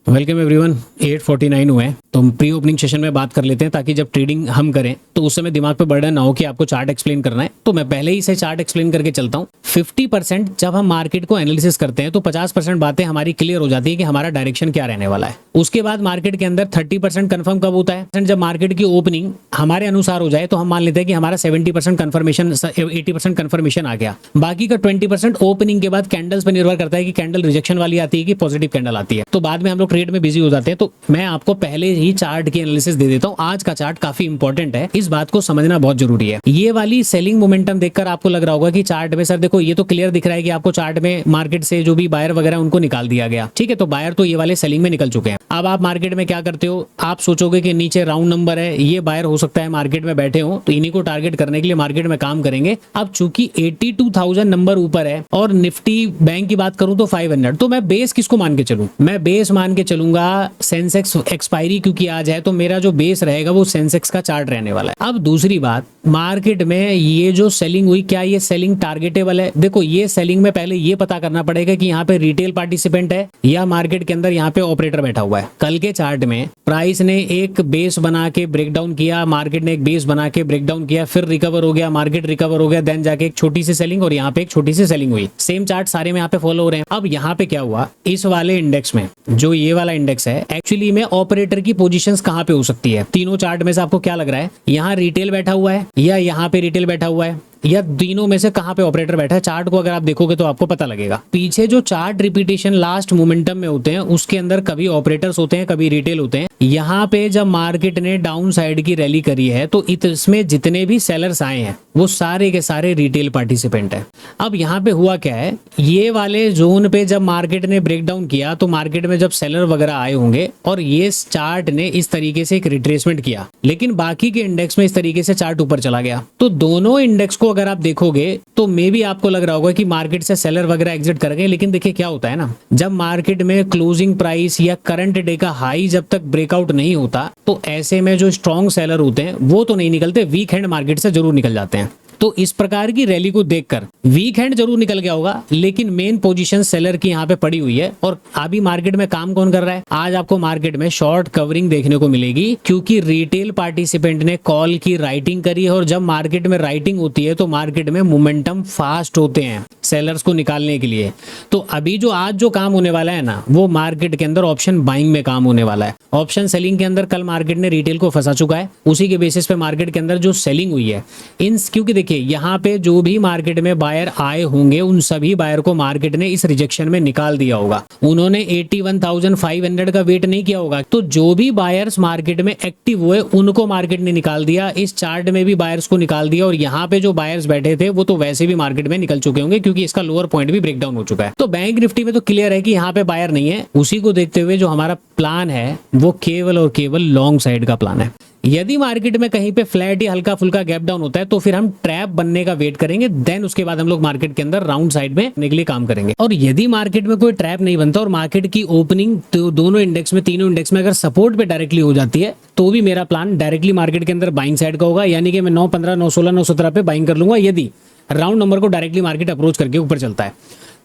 Welcome everyone. 8:49 हुए हैं तो हम प्री ओपनिंग सेशन में बात कर लेते हैं ताकि जब ट्रेडिंग हम करें तो उस समय दिमाग पे बर्डन ना हो कि आपको चार्ट एक्सप्लेन करना है। तो मैं पहले ही से चार्ट एक्सप्लेन करके चलता हूँ। 50% जब हम मार्केट को एनालिसिस करते हैं तो 50% बातें हमारी क्लियर हो जाती है कि हमारा डायरेक्शन क्या रहने वाला है। उसके बाद मार्केट के अंदर 30% कन्फर्म कब होता है? जब मार्केट की ओपनिंग हमारे अनुसार हो जाए तो हम मान लेते हैं कि हमारा 70% कन्फर्मेशन 80% कन्फर्मेशन आ गया। बाकी का 20% ओपनिंग के बाद कैंडल्स पर निर्भर करता है कि कैंडल रिजेक्शन वाली आती है कि पॉजिटिव कैंडल आती है। तो बाद में हम लोग ट्रेड में बिजी हो जाते हैं। तो मैं आपको पहले ही चार्ट की एनालिसिस दे देता हूं। आज का चार्ट काफी इंपॉर्टेंट है, इस बात को समझना बहुत जरूरी है। ये वाली सेलिंग मोमेंटम देखकर आपको लग रहा होगा कि चार्ट में सर देखो ये तो क्लियर दिख रहा है कि आपको चार्ट में मार्केट से जो भी बायर वगैरह उनको निकाल दिया गया। ठीक है, तो बायर तो ये वाले सेलिंग में निकल चुके हैं। अब आप मार्केट में क्या करते हो? आप सोचोगे कि नीचे राउंड नंबर है, ये बायर हो सकता है मार्केट में बैठे हो, तो इन्हीं को टारगेट करने के लिए मार्केट में काम करेंगे। अब चूंकि 82,000 नंबर ऊपर है और निफ्टी बैंक की बात करूं तो 500, तो मैं बेस किसको मान के चलूं? मैं बेस मान के चलूंगा सेंसेक्स एक्सपायरी, क्योंकि आज है तो मेरा जो बेस रहेगा वो सेंसेक्स का चार्ट रहने वाला है। अब दूसरी बात, मार्केट में ये जो सेलिंग हुई, क्या ये सेलिंग टारगेटेबल है? देखो ये सेलिंग में पहले ये पता करना पड़ेगा कि यहाँ पे रिटेल पार्टिसिपेंट है या मार्केट के अंदर यहाँ पे ऑपरेटर बैठा हुआ है। कल के चार्ट में प्राइस ने एक बेस बना के ब्रेकडाउन किया, मार्केट ने एक बेस बना के ब्रेकडाउन किया, फिर रिकवर हो गया, मार्केट रिकवर हो गया, देन जाके एक छोटी सी सेलिंग और यहाँ पे एक छोटी सी सेलिंग हुई। सेम चार्ट सारे में यहाँ पे फॉलो हो रहे हैं। अब यहाँ पे क्या हुआ, इस वाले इंडेक्स में, जो ये वाला इंडेक्स है, एक्चुअली में ऑपरेटर की पोजीशंस कहां पे हो सकती है? तीनों चार्ट में से आपको क्या लग रहा है? यहां रिटेल बैठा हुआ है या यहां पे रिटेल बैठा हुआ है या तीनों में से कहां पे ऑपरेटर बैठा है? चार्ट को अगर आप देखोगे तो आपको पता लगेगा। पीछे जो चार्ट रिपीटेशन लास्ट मोमेंटम में होते हैं उसके अंदर कभी ऑपरेटर्स होते हैं, कभी रिटेल होते हैं। यहां पे जब मार्केट ने डाउन साइड की रैली करी है तो इसमें जितने भी सेलर्स आए हैं वो सारे के सारे रिटेल पार्टिसिपेंट है। अब यहाँ पे हुआ क्या है, ये वाले जोन पे जब मार्केट ने ब्रेकडाउन किया तो मार्केट में जब सेलर वगैरह आए होंगे और ये चार्ट ने इस तरीके से एक रिट्रेसमेंट किया, लेकिन बाकी के इंडेक्स में इस तरीके से चार्ट ऊपर चला गया। तो दोनों इंडेक्स को अगर आप देखोगे तो मे भी आपको लग रहा होगा कि मार्केट से सेलर वगैरह एग्जिट कर गए, लेकिन देखिए क्या होता है ना, जब मार्केट में क्लोजिंग प्राइस या करंट डे का हाई जब तक ब्रेकआउट नहीं होता तो ऐसे में जो स्ट्रॉन्ग सेलर होते हैं वो तो नहीं निकलते, वीक हैंड मार्केट से जरूर निकल जाते हैं। तो इस प्रकार की रैली को देखकर वीक हैंड जरूर निकल गया होगा, लेकिन मेन पोजीशन सेलर की यहाँ पे पड़ी हुई है। और अभी मार्केट में काम कौन कर रहा है? आज आपको मार्केट में शॉर्ट कवरिंग देखने को मिलेगी, क्योंकि रिटेल पार्टिसिपेंट ने कॉल की राइटिंग करी है। और जब मार्केट में राइटिंग होती है तो मार्केट में मोमेंटम फास्ट होते हैं सेलर्स को निकालने के लिए। तो अभी जो आज जो काम होने वाला है ना, वो मार्केट के अंदर ऑप्शन बाइंग में काम होने वाला है। ऑप्शन सेलिंग के अंदर कल मार्केट ने रिटेल को फंसा चुका है, उसी के बेसिस पे मार्केट के अंदर जो सेलिंग हुई है क्योंकि देखिए यहाँ पे जो भी मार्केट में बायर आए होंगे उन सभी बायर को मार्केट ने इस रिजेक्शन में निकाल दिया होगा। उन्होंने 81,500 का वेट नहीं किया होगा। तो जो भी बायर्स मार्केट में एक्टिव हुए उनको मार्केट ने निकाल दिया। इस चार्ट में भी बायर्स को निकाल दिया और यहाँ पे जो बायर्स बैठे थे वो तो वैसे भी मार्केट में निकल चुके होंगे, क्योंकि इसका लोअर पॉइंट भी ब्रेकडाउन हो चुका है। तो बैंक निफ्टी में तो क्लियर है कि यहाँ पे बायर नहीं है। उसी को देखते हुए जो हमारा प्लान है वो केवल और केवल लॉन्ग साइड का प्लान है। यदि मार्केट में कहीं पे फ्लैट या हल्का फुल्का गैप डाउन होता है तो फिर हम ट्रैप बनने का वेट करेंगे, देन उसके बाद हम लोग मार्केट के अंदर राउंड साइड में आने के लिए काम करेंगे। और यदि मार्केट में कोई ट्रैप नहीं बनता और मार्केट की ओपनिंग तो दोनों इंडेक्स में, तीनों इंडेक्स में अगर सपोर्ट पे डायरेक्टली हो जाती है तो भी मेरा प्लान डायरेक्टली मार्केट के अंदर बाइंग साइड का होगा। यानी कि मैं 9.15, 9.16, 9.17 पे बाइंग कर लूंगा यदि राउंड नंबर को डायरेक्टली मार्केट अप्रोच करके ऊपर चलता है।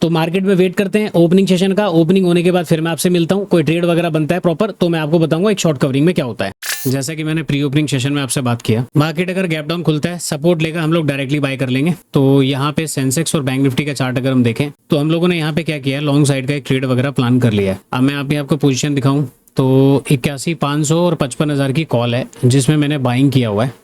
तो मार्केट में वेट करते हैं ओपनिंग सेशन का। ओपनिंग होने के बाद फिर मैं आपसे मिलता हूं। कोई ट्रेड वगैरह बनता है प्रॉपर तो मैं आपको बताऊंगा एक शॉर्ट कवरिंग में क्या होता है। जैसा कि मैंने प्री ओपनिंग सेशन में आपसे बात किया, मार्केट अगर गैप डाउन खुलता है, सपोर्ट लेकर हम लोग डायरेक्टली बाय कर लेंगे। तो यहाँ पे सेंसेक्स और बैंक निफ्टी का चार्ट अगर हम देखें तो हम लोगों ने यहाँ पे क्या किया है, लॉन्ग साइड का एक ट्रेड वगैरह प्लान कर लिया है। अब मैं आपको पोजीशन दिखाऊं तो 81,500 और 55,000 की कॉल है जिसमें मैंने बाइंग किया हुआ है।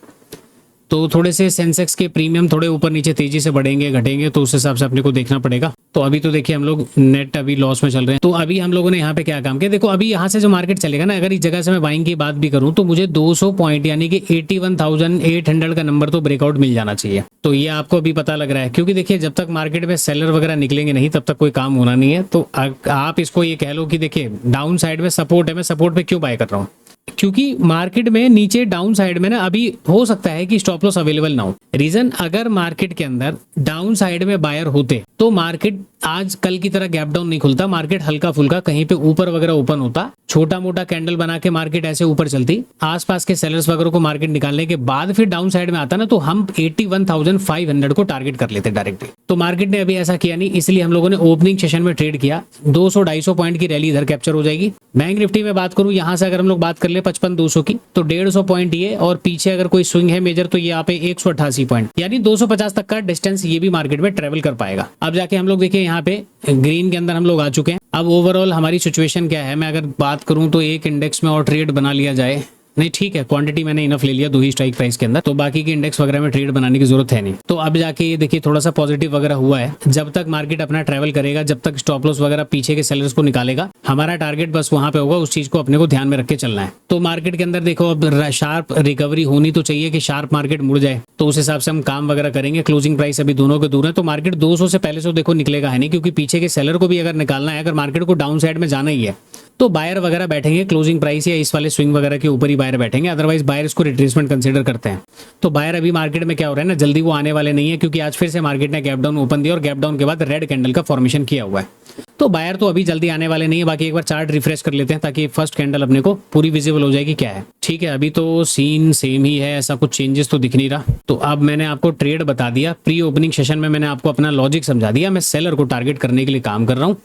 तो थोड़े से सेंसेक्स के प्रीमियम थोड़े ऊपर नीचे तेजी से बढ़ेंगे घटेंगे, तो उस हिसाब से अपने को देखना पड़ेगा। तो अभी तो देखिए हम लोग नेट अभी लॉस में चल रहे हैं। तो अभी हम लोगों ने यहाँ पे क्या काम किया, देखो अभी यहाँ से जो मार्केट चलेगा ना, अगर इस जगह से मैं बाइंग की बात भी करूँ तो मुझे 200 पॉइंट यानी कि 81,800 का नंबर तो ब्रेकआउट मिल जाना चाहिए। तो ये आपको अभी पता लग रहा है, क्योंकि देखिए जब तक मार्केट में सेलर वगैरह निकलेंगे नहीं तब तक कोई काम होना नहीं है। तो आप इसको ये कह लो कि देखिए डाउन साइड में सपोर्ट है, मैं सपोर्ट पे क्यों बाय कर रहा हूँ, क्योंकि मार्केट में नीचे डाउन साइड में ना अभी हो सकता है कि स्टॉप लॉस अवेलेबल ना हो। रीजन, अगर मार्केट के अंदर डाउन साइड में बायर होते तो मार्केट आज कल की तरह गैप डाउन नहीं खुलता, मार्केट हल्का फुल्का कहीं पे ऊपर वगैरह ओपन होता, छोटा मोटा कैंडल बना के मार्केट ऐसे ऊपर चलती, आसपास के सेलर्स वगैरह को मार्केट निकालने के बाद फिर डाउन साइड में आता ना, तो हम 81,500 को टारगेट कर लेते डायरेक्टली। तो मार्केट ने अभी ऐसा किया नहीं, इसलिए हम लोगों ने ओपनिंग सेशन में ट्रेड किया। 200-250 पॉइंट की रैली इधर कैप्चर हो जाएगी। बैंक निफ्टी में बात करूं, यहां से अगर हम लोग बात कर ले 55,200 की, तो 150 पॉइंट ये, और पीछे अगर कोई स्विंग है मेजर तो ये यहाँ पे 188 पॉइंट, यानी 250 तक का डिस्टेंस ये भी मार्केट में ट्रेवल कर पाएगा। अब जाके हम लोग देखिए यहाँ पे ग्रीन के अंदर हम लोग आ चुके हैं। अब ओवरऑल हमारी सिचुएशन क्या है, मैं अगर बात करूं तो एक इंडेक्स में और ट्रेड बना लिया जाए, नहीं ठीक है, क्वांटिटी मैंने इनफ ले लिया 2 ही स्ट्राइक प्राइस के अंदर, तो बाकी के इंडेक्स वगैरह में ट्रेड बनाने की जरूरत है नहीं। तो अब जाके ये देखिए थोड़ा सा पॉजिटिव वगैरह हुआ है। जब तक मार्केट अपना ट्रैवल करेगा, जब तक स्टॉप लॉस वगैरह पीछे के सेलर्स को निकालेगा, हमारा टारगेट बस वहां पे होगा, उस चीज को अपने को ध्यान में रख के चलना है। तो मार्केट के अंदर देखो अब शार्प रिकवरी होनी तो चाहिए कि शार्प मार्केट मुड़ जाए, तो उस हिसाब से हम काम वगैरह करेंगे। क्लोजिंग प्राइस अभी दोनों के दूर है, तो मार्केट 200 से पहले से देखो निकलेगा है नहीं, क्योंकि पीछे के सेलर को भी अगर निकालना है, अगर मार्केट को डाउन साइड में जाना ही है, तो बायर वगैरह बैठेंगे क्लोजिंग प्राइस या इस वाले स्विंग वगैरह के ऊपर ही बायर बैठेंगे, अदरवाइज बायर इसको रिट्रेसमेंट कंसीडर करते हैं। तो बायर अभी मार्केट में क्या हो रहा है ना, जल्दी वो आने वाले नहीं है, क्योंकि आज फिर से मार्केट ने गैप डाउन ओपन दिया और गैप डाउन के बाद रेड कैंडल का फॉर्मेशन किया हुआ है। तो बायर तो अभी जल्दी आने वाले नहीं है। बाकी एक बार चार्ट रिफ्रेश कर लेते हैं ताकि फर्स्ट कैंडल अपने को पूरी विजिबल हो जाएगी क्या है। ठीक है, अभी तो सीन सेम ही है, ऐसा कुछ चेंजेस तो दिख नहीं रहा। तो अब मैंने आपको ट्रेड बता दिया, प्री ओपनिंग सेशन में मैंने आपको अपना लॉजिक समझा दिया। मैं सेलर को टारगेट करने के लिए काम कर रहा हूँ।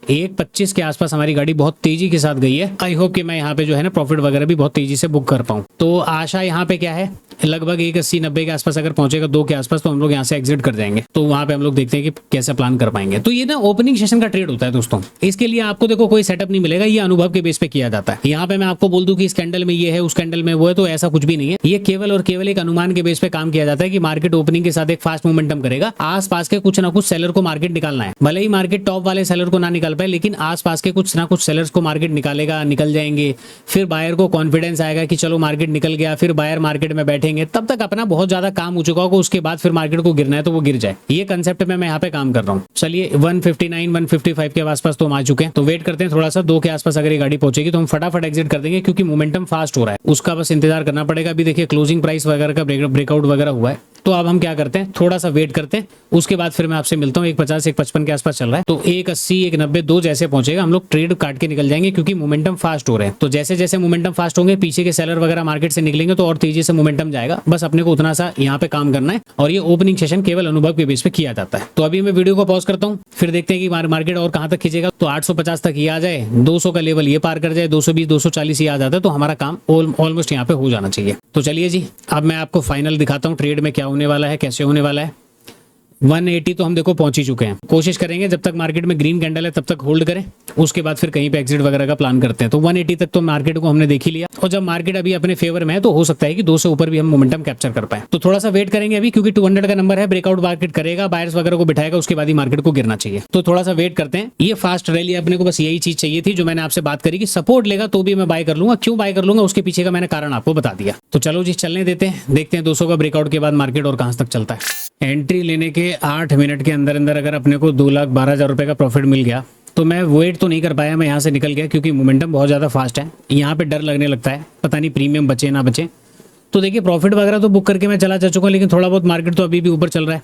1:25 के आसपास हमारी गाड़ी बहुत तेजी के साथ गई है। आई होप कि मैं यहाँ पे जो है ना प्रॉफिट वगैरह भी बहुत तेजी से बुक कर पाऊँ। तो आशा यहाँ पे क्या है, लगभग 1:80-90 के आसपास अगर पहुंचेगा 2 के आसपास, तो हम लोग यहाँ से एग्जिट कर जाएंगे। तो वहां पे हम लोग देखते हैं कि कैसे प्लान कर पाएंगे। तो ये ना ओपनिंग सेशन का ट्रेड होता है दोस्तों, इसके लिए आपको देखो कोई सेटअप नहीं मिलेगा, ये अनुभव के बेस पे किया जाता है। यहाँ पे मैं आपको बोल दूं कि इस कैंडल में ये है, उस कैंडल में वो है, तो ऐसा कुछ भी नहीं है। ये केवल और केवल एक अनुमान के बेस पे काम किया जाता है कि मार्केट ओपनिंग के साथ एक फास्ट मोमेंटम करेगा, आसपास के कुछ ना कुछ सेलर को मार्केट निकालना है। भले ही मार्केट टॉप वाले सेलर को ना निकाल पाए, लेकिन आसपास के कुछ ना कुछ सेलर्स को मार्केट निकालेगा, निकल जाएंगे। फिर बायर को कॉन्फिडेंस आएगा कि चलो मार्केट निकल गया, फिर बायर मार्केट में बैठेंगे। तब तक अपना बहुत ज्यादा काम हो चुका होगा, उसके बाद फिर मार्केट को गिरना है तो वो गिर जाए। ये कंसेप्ट में मैं यहाँ पे काम कर रहा हूँ। चलिए 159-155 के आसपास तो हम आ चुके हैं। तो वेट करते हैं थोड़ा सा, 2 के आसपास अगर ये गाड़ी पहुंचेगी तो हम फटाफट एग्जिट कर देंगे, क्योंकि मोमेंटम फास्ट हो रहा है, उसका बस इंतजार करना पड़ेगा। अभी देखिए क्लोजिंग प्राइस वगैरह का ब्रेकआउट वगैरह हुआ है। तो अब हम क्या करते हैं, थोड़ा सा वेट करते हैं, उसके बाद फिर मैं आपसे मिलता हूँ। 150-155 के आसपास चल रहा है, तो 180-190-2 जैसे पहुंचेगा हम लोग ट्रेड काट के निकल जाएंगे, क्योंकि मोमेंटम फास्ट हो रहे हैं। तो जैसे जैसे मोमेंटम फास्ट होंगे, पीछे के सेलर वगैरह मार्केट से निकलेंगे, तो और तेजी से मोमेंटम जाएगा। बस अपने को उतना सा यहाँ पे काम करना है, और ये ओपनिंग सेशन केवल अनुभव के बेस पे किया जाता है। तो अभी मैं वीडियो को पॉज करता हूँ, फिर देखते हैं कि मार्केट और कहां तक खींचेगा। तो 850 तक ये आ जाए, 200 का लेवल ये पार कर जाए, 220-240 ये आ जाता है, तो हमारा काम ऑलमोस्ट यहाँ पे हो जाना चाहिए। तो चलिए जी, अब मैं आपको फाइनल दिखाता हूँ ट्रेड में क्या होने वाला है, कैसे होने वाला है। 180 तो हम देखो पहुंच ही चुके हैं। कोशिश करेंगे जब तक मार्केट में ग्रीन कैंडल है तब तक होल्ड करें, उसके बाद फिर कहीं पे एग्जिट वगैरह का प्लान करते हैं। तो 180 तक तो मार्केट को हमने देख ही लिया, और जब मार्केट अभी अपने फेवर में है तो हो सकता है कि 2 से ऊपर भी हम मोमेंटम कैप्चर कर पाए। तो थोड़ा सा वेट करेंगे अभी, क्योंकि 200 का नंबर है, ब्रेकआउट मार्केट करेगा, बायर्स वगैरह को बिठाएगा, उसके बाद ही मार्केट को गिरना चाहिए। तो थोड़ा सा वेट करते हैं। ये फास्ट रैली अपने को बस यही चीज चाहिए थी जो मैंने आपसे बात करी कि सपोर्ट लेगा तो भी मैं बाय कर लूंगा। क्यों बाय कर लूंगा, उसके पीछे का मैंने कारण आपको बता दिया। तो चलो जी चलने देते हैं, देखते हैं 200 का ब्रेकआउट के बाद मार्केट और कहां तक चलता है। एंट्री लेने के 8 मिनट के अंदर अंदर अगर अपने को 2,12,000 रुपए का प्रॉफिट मिल गया, तो मैं वेट तो नहीं कर पाया, मैं यहाँ से निकल गया, क्योंकि मोमेंटम बहुत ज़्यादा फास्ट है। यहाँ पे डर लगने लगता है, पता नहीं प्रीमियम बचे ना बचे। तो देखिए प्रॉफिट वगैरह तो बुक करके मैं चला जा चुका हूँ, लेकिन थोड़ा बहुत मार्केट तो अभी भी ऊपर चल रहा है।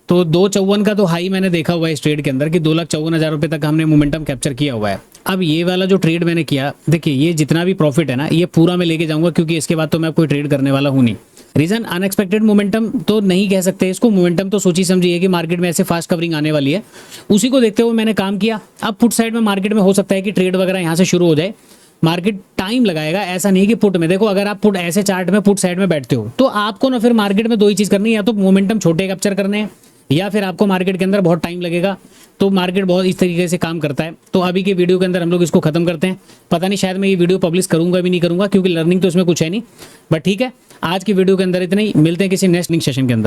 तो 254 का तो हाई मैंने देखा हुआ है इस ट्रेड के अंदर कि 2,54,000 रुपये तक हमने मोमेंटम कैप्चर किया हुआ है। अब ये वाला जो ट्रेड मैंने किया, देखिए ये जितना भी प्रॉफिट है ना, ये पूरा मैं लेके जाऊंगा, क्योंकि इसके बाद तो मैं कोई ट्रेड करने वाला हूँ नहीं। रीजन अनएक्सपेक्टेड मोमेंटम तो नहीं कह सकते इसको, मोमेंटम तो सोची समझिए कि मार्केट में ऐसे फास्ट कवरिंग आने वाली है, उसी को देखते हुए मैंने काम किया। अब पुट साइड में मार्केट में हो सकता है कि ट्रेड वगैरह यहाँ से शुरू हो जाए, मार्केट टाइम लगाएगा। ऐसा नहीं कि पुट में देखो, अगर आप पुट ऐसे चार्ट में पुट साइड में बैठते हो तो आपको ना फिर मार्केट में 2 ही चीज करनी है, या तो मोमेंटम छोटे कैप्चर करने हैं, या फिर आपको मार्केट के अंदर बहुत टाइम लगेगा। तो मार्केट बहुत इस तरीके से काम करता है। तो अभी के वीडियो के अंदर हम लोग इसको खत्म करते हैं। पता नहीं शायद मैं ये वीडियो पब्लिश करूंगा भी नहीं करूंगा, क्योंकि लर्निंग तो इसमें कुछ है नहीं, बट ठीक है, आज की वीडियो के अंदर इतना ही। मिलते हैं किसी नेक्स्ट सेशन के अंदर।